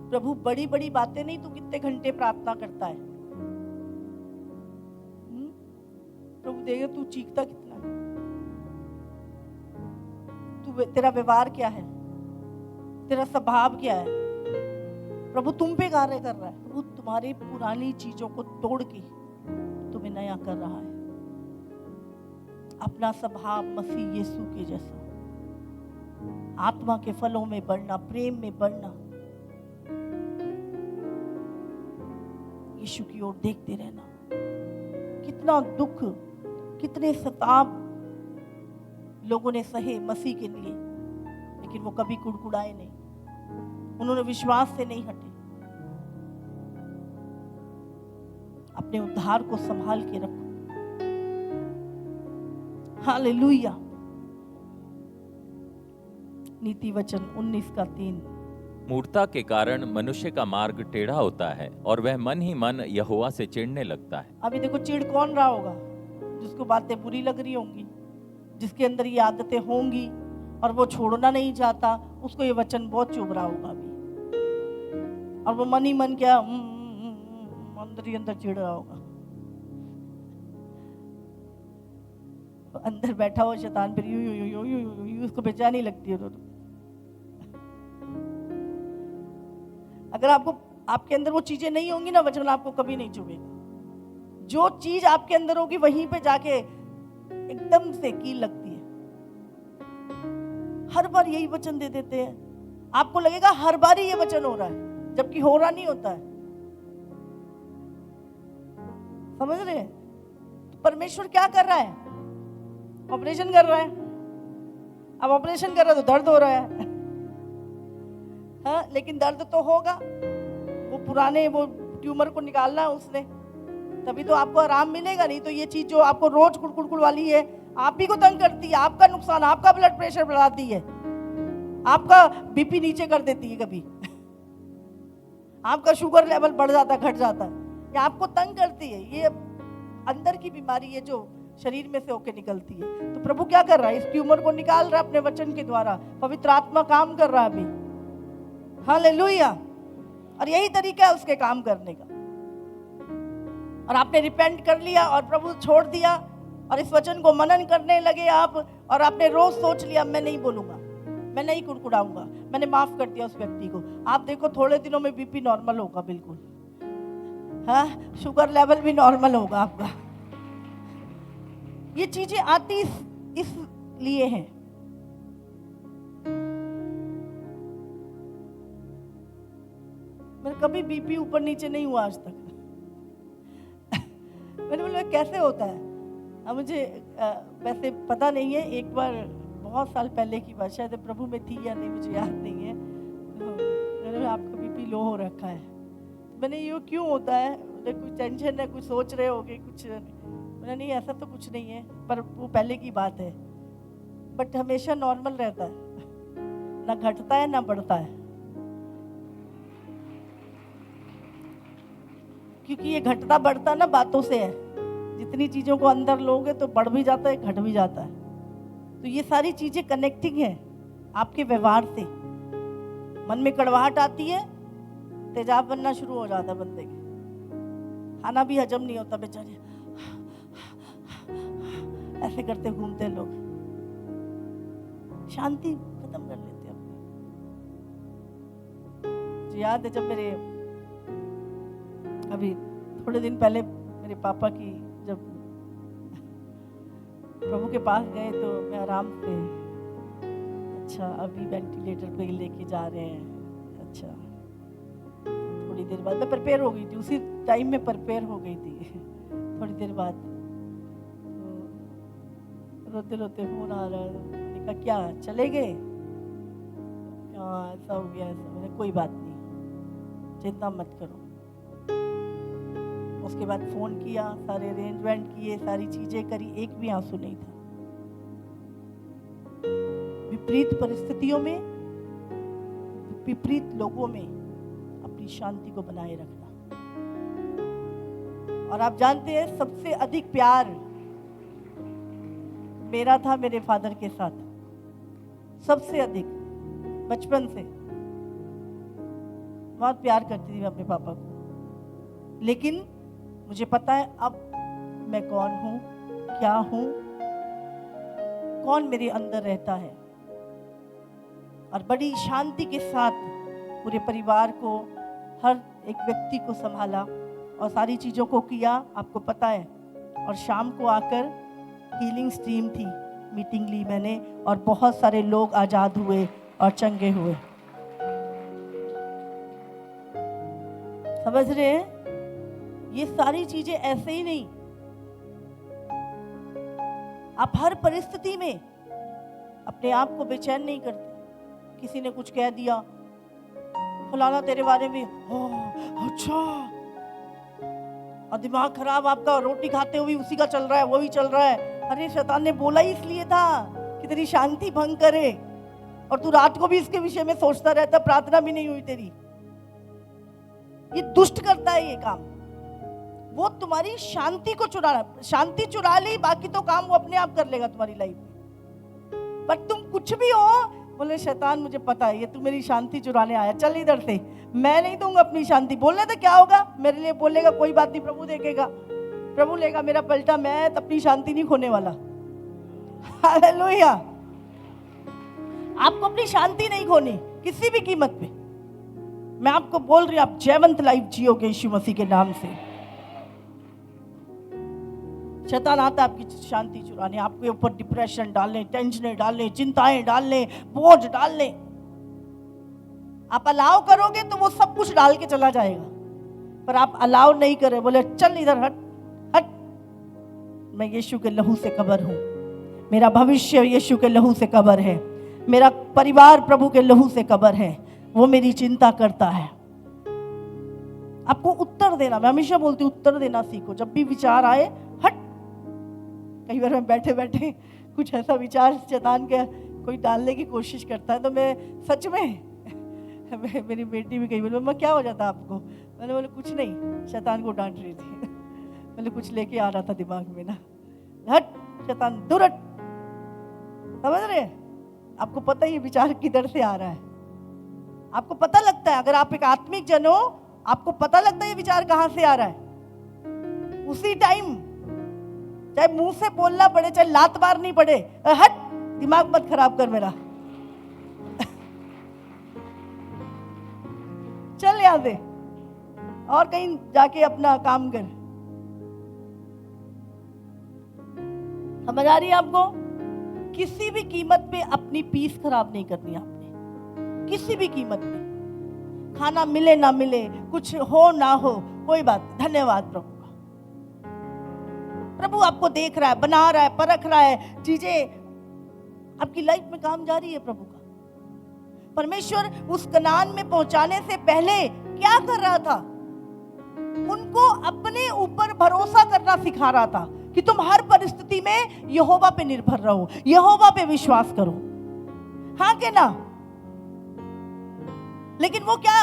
प्रभु बड़ी बड़ी बातें नहीं, तू कितने घंटे प्रार्थना करता है? प्रभु देगा तू चीखता कितना है, तू तेरा व्यवहार क्या है, तेरा स्वभाव क्या है। प्रभु तुम पे कार्य कर रहा है। प्रभु तुम्हारी पुरानी चीजों को तोड़ के तुम्हें नया कर रहा है। अपना स्वभाव मसीह यीशु के जैसा, आत्मा के फलों में बढ़ना, प्रेम में बढ़ना, यीशु की ओर देखते रहना। कितना दुख, कितने सताव लोगों ने सहे मसीह के लिए, लेकिन वो कभी कुड़कुड़ाए नहीं, उन्होंने विश्वास से नहीं हटे। अपने उद्धार को संभाल के रखो। हालेलुया। नीति वचन 19:3। मूर्खता के कारण मनुष्य का मार्ग टेढ़ा होता है और वह मन ही मन यहोवा से चिढ़ने लगता है। अभी देखो चिढ़ कौन रहा होगा? जिसको बातें बुरी लग रही होंगी, जिसके अंदर ये आदतें होंगी और वो छोड़ना नहीं चाहता, उसको ये वचन बहुत चुभ रहा होगा अभी। और वो मन ही मन क्या अंदर ही अंदर चिढ़ रहा होगा। अंदर बैठा हुआ शैतान फिर you you you you you you you उसको बेचैनी लगती है। अगर आपको आपके अंदर वो चीजें नहीं होंगी ना, वचन आपको कभी नहीं चुभेगा। जो चीज आपके अंदर होगी वहीं पे जाके एकदम से कील लगती है। हर बार यही वचन दे देते हैं, आपको लगेगा हर बार ही ये वचन हो रहा है, जबकि हो रहा नहीं होता है। समझ रहे हैं? तो परमेश्वर क्या कर रहा है? ऑपरेशन कर रहा है। अब ऑपरेशन कर रहा है तो दर्द हो रहा है, हाँ, लेकिन दर्द तो होगा। वो पुराने वो ट्यूमर को निकालना है उसने, तभी तो आपको आराम मिलेगा। नहीं तो ये चीज जो आपको रोज कुड़कुड़ वाली है, आप ही को तंग करती है, आपका नुकसान, आपका ब्लड प्रेशर बढ़ाती है, आपका बीपी नीचे कर देती है, कभी आपका शुगर लेवल बढ़ जाता है, घट जाता है, ये आपको तंग करती है। ये अंदर की बीमारी है जो शरीर में से होके निकलती है। तो प्रभु क्या कर रहा है? इस ट्यूमर को निकाल रहा है अपने वचन के द्वारा। पवित्र आत्मा काम कर रहा है अभी। हालेलुया। और यही तरीका है उसके काम करने का। और आपने रिपेंट कर लिया और प्रभु छोड़ दिया और इस वचन को मनन करने लगे आप, और आपने रोज सोच लिया मैं नहीं बोलूंगा, मैं नहीं कुड़कुड़ाऊंगा, मैंने माफ कर दिया उस व्यक्ति को। आप देखो थोड़े दिनों में बीपी नॉर्मल होगा, बिल्कुल, हाँ, शुगर लेवल भी नॉर्मल होगा आपका। ये चीजें आती इसलिए हैं। मेरा कभी बीपी ऊपर नीचे नहीं हुआ आज तक। मैंने बोला कैसे होता है? अब मुझे वैसे पता नहीं है, एक बार बहुत साल पहले की बात, शायद प्रभु में थी या नहीं मुझे याद नहीं है, तो आपका बीपी लो हो रखा है। मैंने ये क्यों होता है? कुछ टेंशन है, कुछ सोच रहे होगे, कुछ। मैंने नहीं, ऐसा तो कुछ नहीं है, पर वो पहले की बात है। बट हमेशा नॉर्मल रहता है, ना घटता है ना बढ़ता है, क्योंकि ये घटता बढ़ता ना बातों से है। जितनी चीजों को अंदर लोगे तो बढ़ भी जाता है, घट भी जाता है। तो ये सारी चीजें कनेक्टिंग है आपके व्यवहार से। मन में कड़वाहट आती है, तेजाब बनना शुरू हो जाता है बंदे के, खाना भी हजम नहीं होता बेचारे, ऐसे करते घूमते हैं लोग, शांति खत्म कर लेते हैं अपनी। मुझे याद है जब मेरे अभी थोड़े दिन पहले मेरे पापा की जब प्रभु के पास गए तो मैं आराम से, अच्छा अभी वेंटिलेटर पे लेके जा रहे हैं, अच्छा थोड़ी देर बाद मैं प्रिपेयर हो गई थी, उसी टाइम में प्रिपेयर हो गई थी। थोड़ी देर बाद तो रोते रोते फोन आ रहा है, मैंने कहा क्या चले गए, हाँ ऐसा हो गया ऐसा, मैंने कोई बात नहीं चिंता मत करो। उसके बाद फोन किया, सारे अरेंजमेंट किए, सारी चीजें करी, एक भी आंसू नहीं था। विपरीत परिस्थितियों में, विपरीत लोगों में अपनी शांति को बनाए रखना। और आप जानते हैं सबसे अधिक प्यार मेरा था मेरे फादर के साथ, सबसे अधिक, बचपन से बहुत प्यार करती थी मैं अपने पापा को। लेकिन मुझे पता है अब मैं कौन हूं, क्या हूं, कौन मेरे अंदर रहता है। और बड़ी शांति के साथ पूरे परिवार को, हर एक व्यक्ति को संभाला और सारी चीज़ों को किया, आपको पता है। और शाम को आकर हीलिंग स्ट्रीम थी, मीटिंग ली मैंने और बहुत सारे लोग आज़ाद हुए और चंगे हुए। समझ रहे हैं? ये सारी चीजें ऐसे ही नहीं, आप हर परिस्थिति में अपने आप को बेचैन नहीं करते। किसी ने कुछ कह दिया, फलाना तेरे बारे में, अच्छा, और दिमाग खराब आपका, रोटी खाते हुए उसी का चल रहा है, वो भी चल रहा है। अरे शैतान ने बोला ही इसलिए था कि तेरी शांति भंग करे, और तू रात को भी इसके विषय में सोचता रहता, प्रार्थना भी नहीं हुई तेरी। ये दुष्ट करता है ये काम, वो तुम्हारी शांति को शांति चुरा ली, बाकी तो काम वो अपने आप कर लेगा तुम्हारी लाइफ में। पर तुम कुछ भी हो, बोले शैतान मुझे पता है ये तू मेरी शांति चुराने आया, चल इधर से, मैं नहीं दूंगा अपनी शांति। बोलने तो क्या होगा, मेरे लिए बोलेगा कोई बात नहीं, प्रभु देखेगा, प्रभु लेगा मेरा पलटा, मैं तो अपनी शांति नहीं खोने वाला। हालेलुया। आपको अपनी शांति नहीं खोनी किसी भी कीमत पे। मैं आपको बोल रही हूं, आप जयवंत लाइफ जियोगे यीशु मसीह के नाम से। शैतान आता है आपकी शांति चुराने, आपके ऊपर डिप्रेशन डालने, टेंशन डालने, चिंताएं डालने, बोझ डालने। आप अलाउ करोगे तो वो सब कुछ डाल के चला जाएगा, पर आप अलाउ नहीं करे, बोले चल इधर हट हट, मैं यीशु के लहू से कवर हूं, मेरा भविष्य यीशु के लहू से कवर है, मेरा परिवार प्रभु के लहू से कवर है, वो मेरी चिंता करता है। आपको उत्तर देना, मैं हमेशा बोलती हूँ उत्तर देना सीखो। जब भी विचार आए हट। कई बार मैं बैठे बैठे कुछ ऐसा विचार शैतान के कोई डालने की कोशिश करता है, तो मैं सच में मेरी बेटी भी कही बोले मम्मा क्या हो जाता आपको, मैंने बोले कुछ नहीं, शैतान को डांट रही थी। मैंने कुछ लेके आ रहा था दिमाग में ना, हट शैतान दूर हट। समझ रहे हैं? आपको पता ही विचार किधर से आ रहा है, आपको पता लगता है। अगर आप एक आत्मिक जन हो, आपको पता लगता है ये विचार कहां से आ रहा है। उसी टाइम चाहे मुंह से बोलना पड़े, चाहे लात मारनी पड़े, हट दिमाग मत खराब कर मेरा, चल यहां से और कहीं जाके अपना काम कर। समझ आ रही है आपको? किसी भी कीमत पे अपनी पीस खराब नहीं करनी आपने, किसी भी कीमत पे। खाना मिले ना मिले, कुछ हो ना हो, कोई बात, धन्यवाद प्रभु का। प्रभु आपको देख रहा है, बना रहा है, परख रहा है, चीजें आपकी लाइफ में काम जारी है प्रभु का। परमेश्वर उस कनान में पहुंचाने से पहले क्या कर रहा था? उनको अपने ऊपर भरोसा करना सिखा रहा था कि तुम हर परिस्थिति में यहोवा पे निर्भर रहो, यहोवा पे विश्वास करो। हाँ के ना? लेकिन वो क्या,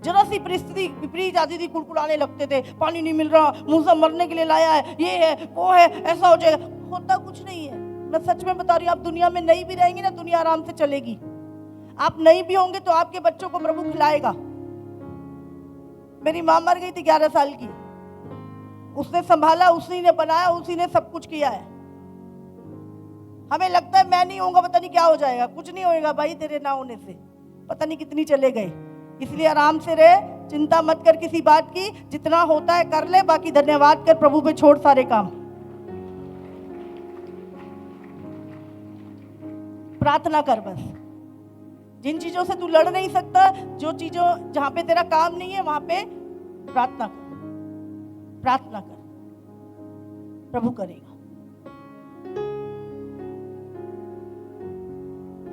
जरा सी परिस्थिति विपरीत आती थी, कुड़कुड़ाने लगते थे, पानी नहीं मिल रहा, मूसा मरने के लिए लाया है, ये है वो है, ऐसा हो जाएगा। होता कुछ नहीं है। मैं सच में बता रही हूँ, आप दुनिया में नहीं भी रहेंगे ना, दुनिया आराम से चलेगी। आप नहीं भी होंगे तो आपके बच्चों को प्रभु खिलाएगा। मेरी माँ मर गई थी 11 साल की, उसने संभाला, उसी ने बनाया, उसी ने सब कुछ किया है। हमें लगता है मैं नहीं होऊंगा पता नहीं क्या हो जाएगा। कुछ नहीं होएगा भाई तेरे ना होने से, पता नहीं कितनी चले गए। इसलिए आराम से रहे, चिंता मत कर किसी बात की, जितना होता है कर ले, बाकी धन्यवाद कर, प्रभु पे छोड़ सारे काम। प्रार्थना कर बस। जिन चीजों से तू लड़ नहीं सकता, जो चीजों जहां पे तेरा काम नहीं है वहां पे प्रार्थना कर, प्रार्थना कर, प्रभु करेगा।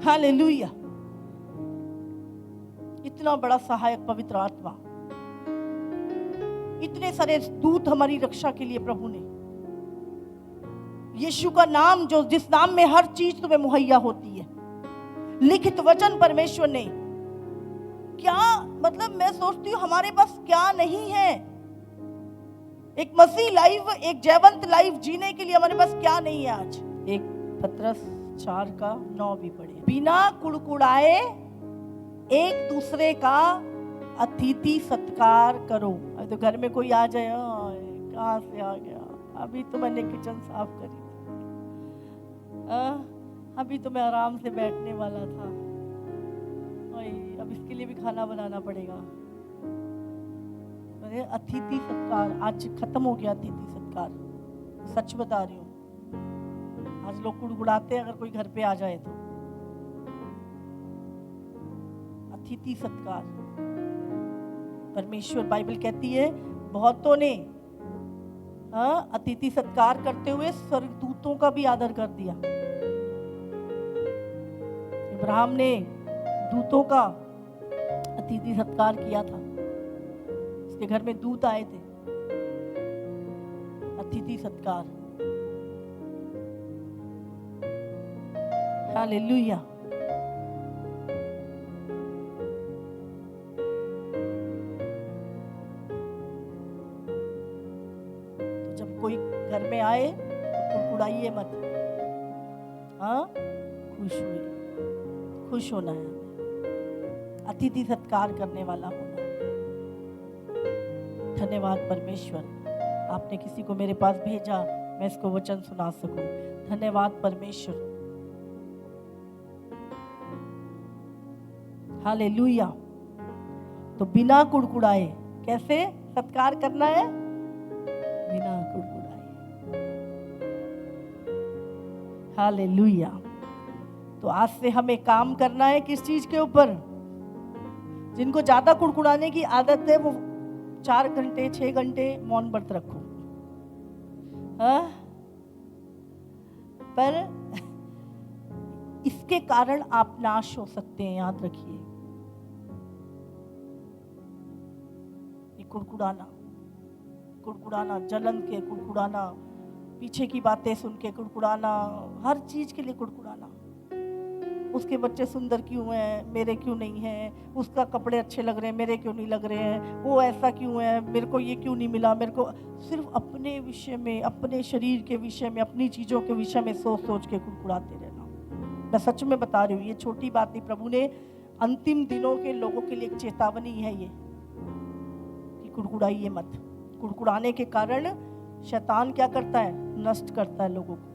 हालेलुया। इतना बड़ा सहायक पवित्र आत्मा, इतने सारे दूत हमारी रक्षा के लिए प्रभु ने, यीशु का नाम जो जिस नाम में हर चीज तुम्हें मुहैया होती है, लिखित वचन परमेश्वर ने, क्या मतलब मैं सोचती हूँ हमारे पास क्या नहीं है। एक मसीह लाइफ, एक जयवंत लाइफ जीने के लिए हमारे पास क्या नहीं है आज। एक पत्रस 4:9 भी पढ़े, बिना कुड़कुड़ाए एक दूसरे का अतिथि सत्कार करो। अब तो घर में कोई आ जाए, कहाँ से आ गया, अभी तो मैंने किचन साफ करी थी, अभी तो मैं आराम से बैठने वाला था, अब इसके लिए भी खाना बनाना पड़ेगा। अरे अतिथि सत्कार आज खत्म हो गया। अतिथि सत्कार सच बता रही हूँ, आज लोग कुड़कुड़ाते हैं अगर कोई घर पे आ जाए तो। अतिथि सत्कार, परमेश्वर बाइबल कहती है बहुतों ने अतिथि सत्कार करते हुए स्वर्गदूतों का भी आदर कर दिया। इब्राहिम ने दूतों का अतिथि सत्कार किया था, उसके घर में दूत आए थे। अतिथि सत्कार, हालेलुया। तो जब कोई घर में आए तो कुड़कुड़ाइए मत, हाँ खुश हुई, खुश होना है, अतिथि सत्कार करने वाला होना है। धन्यवाद परमेश्वर, आपने किसी को मेरे पास भेजा, मैं इसको वचन सुना सकूं। धन्यवाद परमेश्वर, हालेलुया। तो बिना कुड़कुड़ाए, कैसे सत्कार करना है? बिना कुड़कुड़ाए, हालेलुया। तो आज से हमें काम करना है किस चीज के ऊपर? जिनको ज्यादा कुड़कुड़ाने की आदत है वो 4 घंटे 6 घंटे मौन व्रत रखो, पर इसके कारण आप नाश हो सकते हैं, याद रखिए। कुड़कुड़ाना, कुड़कुड़ाना, जलन के कुड़कुड़ाना, पीछे की बातें सुन के कुड़कुड़ाना, हर चीज के लिए कुड़कुड़ाना। उसके बच्चे सुंदर क्यों हैं, मेरे क्यों नहीं हैं, उसका कपड़े अच्छे लग रहे हैं, मेरे क्यों नहीं लग रहे हैं, वो ऐसा क्यों है, मेरे को ये क्यों नहीं मिला, मेरे को सिर्फ अपने विषय में, अपने शरीर के विषय में, अपनी चीज़ों के विषय में सोच सोच के कुड़कुड़ाते रहना। मैं सच में बता रही हूँ, ये छोटी बात नहीं, प्रभु ने अंतिम दिनों के लोगों के लिए एक चेतावनी है ये, कि कुड़कुड़ाइए मत। कुड़कुड़ाने के कारण शैतान क्या करता है? नष्ट करता है लोगों को।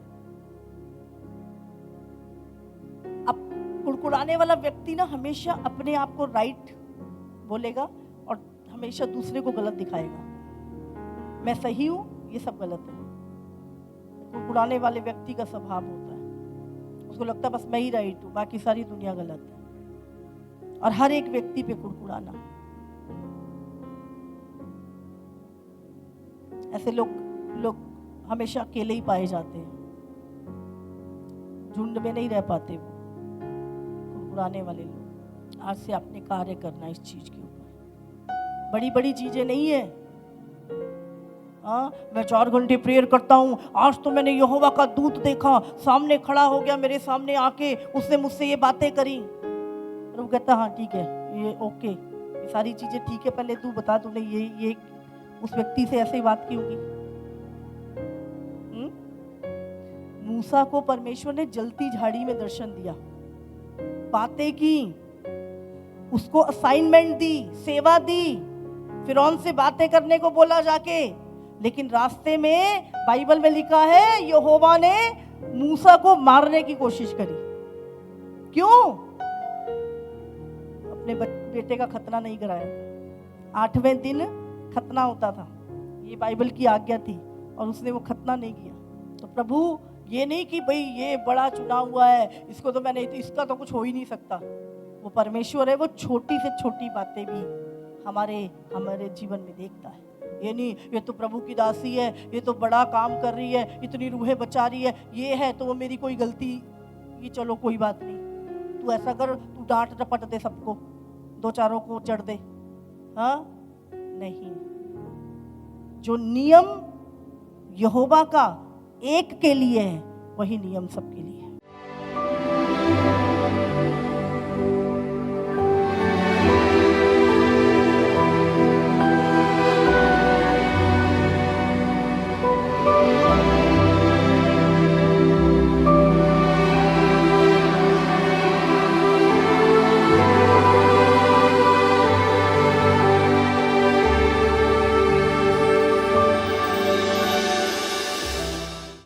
कुड़कुड़ाने वाला व्यक्ति ना हमेशा अपने आप को राइट बोलेगा और हमेशा दूसरे को गलत दिखाएगा। मैं सही हूं, ये सब गलत है। कुड़कुड़ाने वाले व्यक्ति का स्वभाव होता है, उसको लगता है बस मैं ही राइट हूं, बाकी सारी दुनिया गलत है। और हर एक व्यक्ति पे कुड़कुड़ाना, ऐसे लोग हमेशा अकेले ही पाए जाते हैं, झुंड में नहीं रह पाते वो कुड़कुड़ाने वाले लोग। आज से आपने कार्य करना इस चीज के ऊपर, बड़ी बड़ी चीजें नहीं है। मैं 4 घंटे प्रेयर करता हूँ, आज तो मैंने यहोवा का दूत देखा, सामने खड़ा हो गया मेरे सामने आके, उसने मुझसे ये बातें करी। और वो कहता हाँ ठीक है, ये ओके, ये सारी चीजें ठीक है, पहले तू बता तूने ये उस व्यक्ति से ऐसे ही बात की होगी। मूसा को परमेश्वर ने जलती झाड़ी में दर्शन दिया, बातें की, उसको असाइनमेंट दी, सेवा दी, फिरौन से बातें करने को बोला जाके, लेकिन रास्ते में बाइबल में लिखा है यहोवा ने मूसा को मारने की कोशिश करी। क्यों? अपने बेटे का खतना नहीं कराया। 8वें दिन खतना होता था, ये बाइबल की आज्ञा थी, और उसने वो खतना नहीं किया। तो प्रभु ये नहीं कि भाई ये बड़ा चुना हुआ है, इसको तो मैंने, इसका तो कुछ हो ही नहीं सकता। वो परमेश्वर है, वो छोटी से छोटी बातें भी हमारे जीवन में देखता है। ये नहीं ये तो प्रभु की दासी है, ये तो बड़ा काम कर रही है, इतनी रूहें बचा रही है, ये है तो वो मेरी कोई गलती, ये चलो कोई बात नहीं, तू ऐसा कर, तू डांट डपट दे सबको, 2-4 को चढ़ दे। हाँ नहीं, जो नियम यहोवा का एक के लिए है वही नियम सबके लिए।